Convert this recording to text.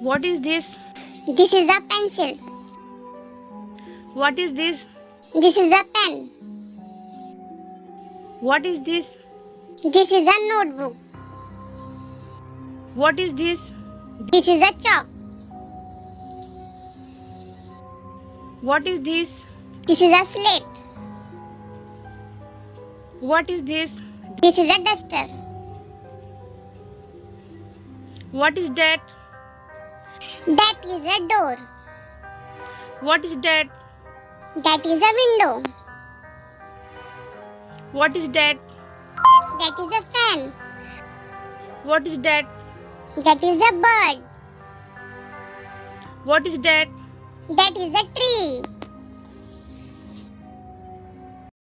What is this? This is a pencil. What is this? This is a pen. What is this? This is a notebook. What is this? This is a chalk. What is this? This is a slate. What is this? This is a duster. What is that? That is a door. What is that? That is a window. What is that? That is a fan. What is that? That is a bird. What is that? That is a tree.